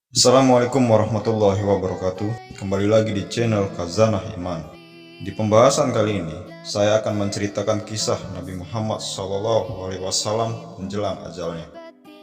Assalamualaikum warahmatullahi wabarakatuh. Kembali lagi di channel Khazanah Iman. Di pembahasan kali ini, saya akan menceritakan kisah Nabi Muhammad SAW menjelang ajalnya.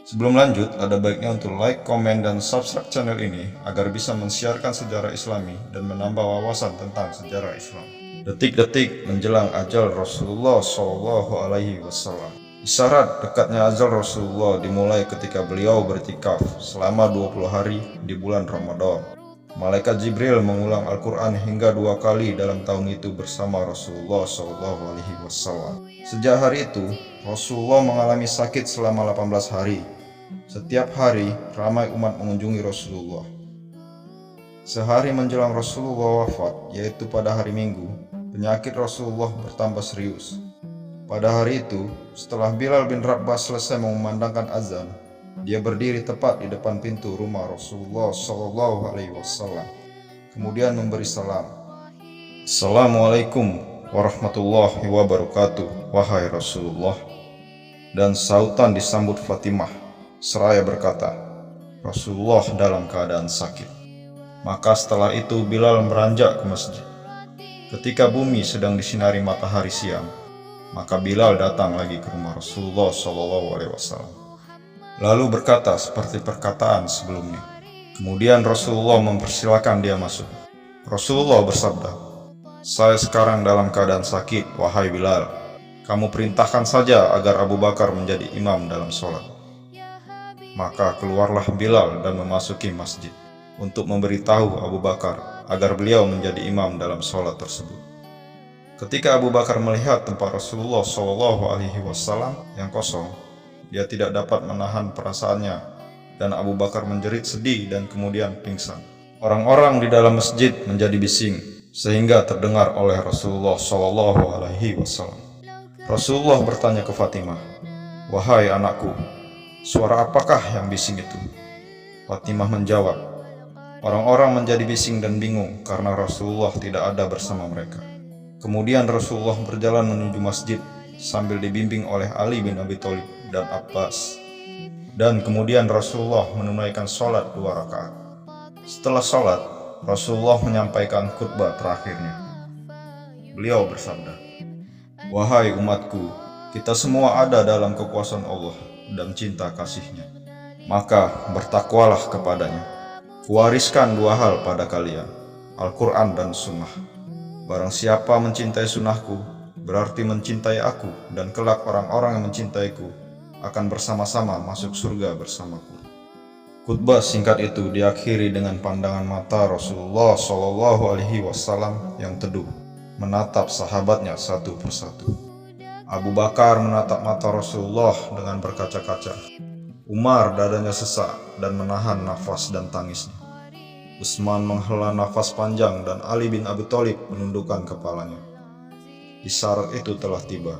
Sebelum lanjut, ada baiknya untuk like, komen, dan subscribe channel ini agar bisa mensiarkan sejarah Islami dan menambah wawasan tentang sejarah Islam. Detik-detik menjelang ajal Rasulullah SAW. Isyarat dekatnya ajal Rasulullah dimulai ketika beliau beriktikaf selama 20 hari di bulan Ramadan. Malaikat Jibril mengulang Al-Quran hingga 2 kali dalam tahun itu bersama Rasulullah SAW. Sejak hari itu, Rasulullah mengalami sakit selama 18 hari. Setiap hari, ramai umat mengunjungi Rasulullah. Sehari menjelang Rasulullah wafat, yaitu pada hari Minggu, penyakit Rasulullah bertambah serius. Pada hari itu, setelah Bilal bin Rabah selesai mengumandangkan azan, dia berdiri tepat di depan pintu rumah Rasulullah SAW. Kemudian memberi salam. Assalamualaikum warahmatullahi wabarakatuh, wahai Rasulullah. Dan sautan disambut Fatimah, seraya berkata, Rasulullah dalam keadaan sakit. Maka setelah itu Bilal beranjak ke masjid. Ketika bumi sedang disinari matahari siang, maka Bilal datang lagi ke rumah Rasulullah SAW. Lalu berkata seperti perkataan sebelumnya. Kemudian Rasulullah mempersilahkan dia masuk. Rasulullah bersabda, saya sekarang dalam keadaan sakit, wahai Bilal. Kamu perintahkan saja agar Abu Bakar menjadi imam dalam sholat. Maka keluarlah Bilal dan memasuki masjid untuk memberitahu Abu Bakar agar beliau menjadi imam dalam sholat tersebut. Ketika Abu Bakar melihat tempat Rasulullah SAW yang kosong, dia tidak dapat menahan perasaannya dan Abu Bakar menjerit sedih dan kemudian pingsan. Orang-orang di dalam masjid menjadi bising sehingga terdengar oleh Rasulullah SAW. Rasulullah bertanya ke Fatimah, wahai anakku, suara apakah yang bising itu? Fatimah menjawab, orang-orang menjadi bising dan bingung karena Rasulullah tidak ada bersama mereka. Kemudian Rasulullah berjalan menuju masjid sambil dibimbing oleh Ali bin Abi Thalib dan Abbas. Dan kemudian Rasulullah menunaikan sholat 2 rakaat. Setelah sholat, Rasulullah menyampaikan khutbah terakhirnya. Beliau bersabda, wahai umatku, kita semua ada dalam kekuasaan Allah dan cinta kasih-Nya. Maka bertakwalah kepadanya. Kuwariskan 2 hal pada kalian, Al-Quran dan Sunnah. Barang siapa mencintai sunnahku, berarti mencintai aku, dan kelak orang-orang yang mencintaiku akan bersama-sama masuk surga bersamaku. Khutbah singkat itu diakhiri dengan pandangan mata Rasulullah SAW yang teduh, menatap sahabatnya satu persatu. Abu Bakar menatap mata Rasulullah dengan berkaca-kaca. Umar dadanya sesak dan menahan nafas dan tangisnya. Utsman menghela nafas panjang dan Ali bin Abi Thalib menundukkan kepalanya. Isyarat itu telah tiba.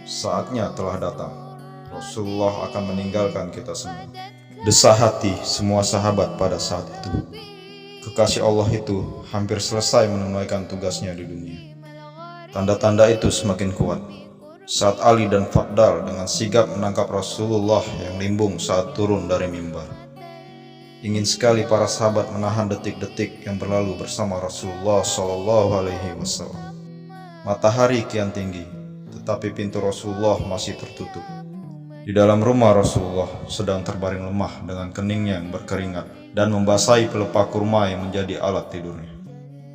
Saatnya telah datang. Rasulullah akan meninggalkan kita semua. Desah hati semua sahabat pada saat itu. Kekasih Allah itu hampir selesai menunaikan tugasnya di dunia. Tanda-tanda itu semakin kuat saat Ali dan Fadl dengan sigap menangkap Rasulullah yang limbung saat turun dari mimbar. Ingin sekali para sahabat menahan detik-detik yang berlalu bersama Rasulullah SAW. Matahari kian tinggi, tetapi pintu Rasulullah masih tertutup. Di dalam rumah Rasulullah sedang terbaring lemah dengan keningnya yang berkeringat dan membasahi pelepah kurma yang menjadi alat tidurnya.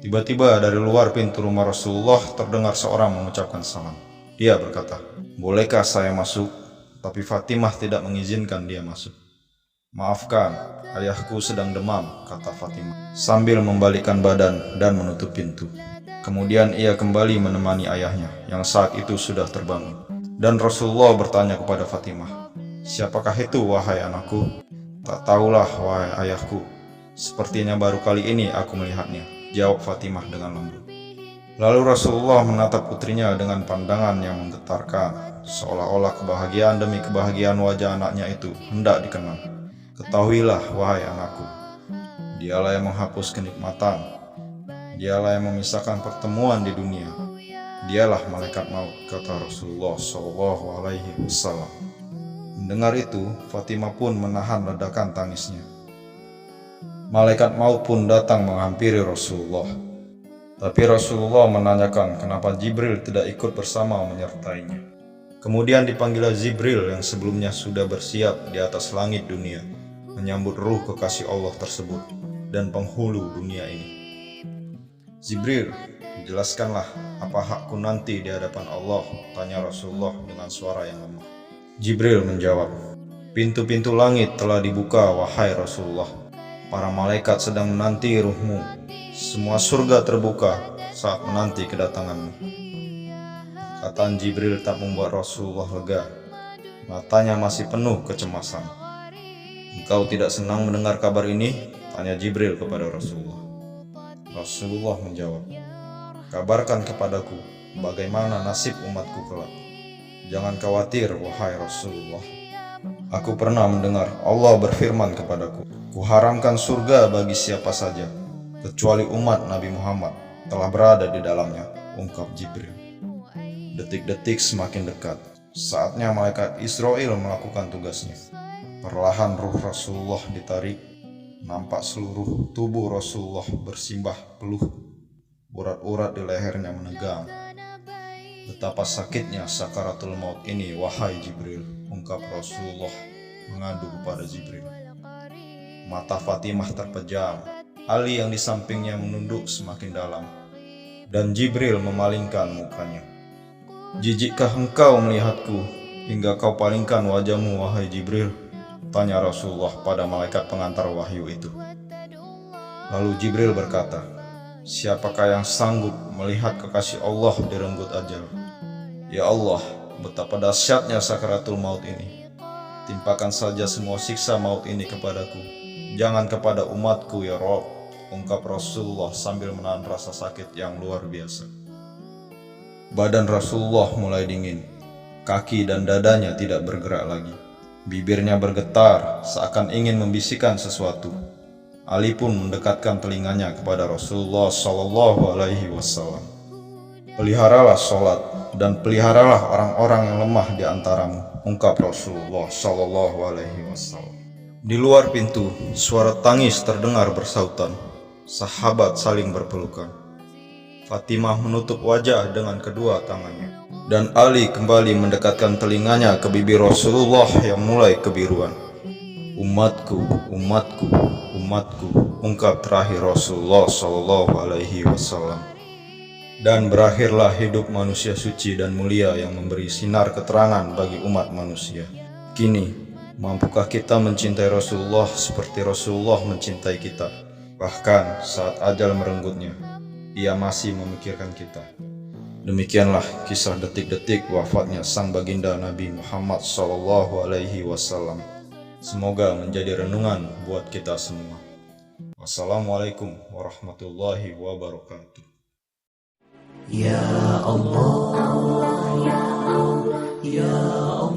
Tiba-tiba dari luar pintu rumah Rasulullah terdengar seorang mengucapkan salam. Dia berkata, bolehkah saya masuk? Tapi Fatimah tidak mengizinkan dia masuk. Maafkan, ayahku sedang demam, kata Fatimah, sambil membalikkan badan dan menutup pintu. Kemudian ia kembali menemani ayahnya, yang saat itu sudah terbangun. Dan Rasulullah bertanya kepada Fatimah, siapakah itu, wahai anakku? Tak tahulah, wahai ayahku. Sepertinya baru kali ini aku melihatnya, jawab Fatimah dengan lembut. Lalu Rasulullah menatap putrinya dengan pandangan yang menggetarkan, seolah-olah kebahagiaan demi kebahagiaan wajah anaknya itu hendak dikenang. Ketahuilah, wahai anakku, dialah yang menghapus kenikmatan, dialah yang memisahkan pertemuan di dunia, dialah malaikat maut, kata Rasulullah SAW. Mendengar itu, Fatimah pun menahan ledakan tangisnya. Malaikat maut pun datang menghampiri Rasulullah. Tapi Rasulullah menanyakan kenapa Jibril tidak ikut bersama menyertainya. Kemudian dipanggillah Jibril yang sebelumnya sudah bersiap di atas langit dunia, menyambut ruh kekasih Allah tersebut dan penghulu dunia ini. Jibril, jelaskanlah apa hakku nanti di hadapan Allah, tanya Rasulullah dengan suara yang lemah. Jibril menjawab, pintu-pintu langit telah dibuka wahai Rasulullah. Para malaikat sedang menanti ruhmu. Semua surga terbuka saat menanti kedatanganmu. Perkataan Jibril tak membuat Rasulullah lega. Matanya masih penuh kecemasan. Engkau tidak senang mendengar kabar ini? Tanya Jibril kepada Rasulullah. Rasulullah menjawab, kabarkan kepadaku bagaimana nasib umatku kelak. Jangan khawatir wahai Rasulullah. Aku pernah mendengar Allah berfirman kepadaku, kuharamkan surga bagi siapa saja, kecuali umat Nabi Muhammad telah berada di dalamnya, ungkap Jibril. Detik-detik semakin dekat. Saatnya malaikat Israel melakukan tugasnya. Perlahan ruh Rasulullah ditarik. Nampak seluruh tubuh Rasulullah bersimbah peluh. Urat-urat di lehernya menegang. Betapa sakitnya sakaratul maut ini, wahai Jibril, ungkap Rasulullah mengadu kepada Jibril. Mata Fatimah terpejam. Ali yang di sampingnya menunduk semakin dalam. Dan Jibril memalingkan mukanya. Jijikkah engkau melihatku hingga kau palingkan wajahmu, wahai Jibril? Tanya Rasulullah pada malaikat pengantar wahyu itu. Lalu Jibril berkata, siapakah yang sanggup melihat kekasih Allah direnggut ajal? Ya Allah, betapa dahsyatnya sakaratul maut ini. Timpakan saja semua siksa maut ini kepadaku, jangan kepada umatku ya Rabb, ungkap Rasulullah sambil menahan rasa sakit yang luar biasa. Badan Rasulullah mulai dingin, kaki dan dadanya tidak bergerak lagi. Bibirnya bergetar seakan ingin membisikkan sesuatu. Ali pun mendekatkan telinganya kepada Rasulullah SAW. Peliharalah sholat dan peliharalah orang-orang yang lemah di antaramu, ungkap Rasulullah SAW. Di luar pintu, suara tangis terdengar bersautan. Sahabat saling berpelukan. Fatimah menutup wajah dengan kedua tangannya. Dan Ali kembali mendekatkan telinganya ke bibir Rasulullah yang mulai kebiruan. Umatku, umatku, umatku, ungkap terakhir Rasulullah SAW. Dan berakhirlah hidup manusia suci dan mulia yang memberi sinar keterangan bagi umat manusia. Kini, mampukah kita mencintai Rasulullah seperti Rasulullah mencintai kita? Bahkan saat ajal merenggutnya, ia masih memikirkan kita. Demikianlah kisah detik-detik wafatnya sang baginda Nabi Muhammad SAW. Semoga menjadi renungan buat kita semua. Wassalamualaikum warahmatullahi wabarakatuh. Ya Allah, ya Allah, ya Allah.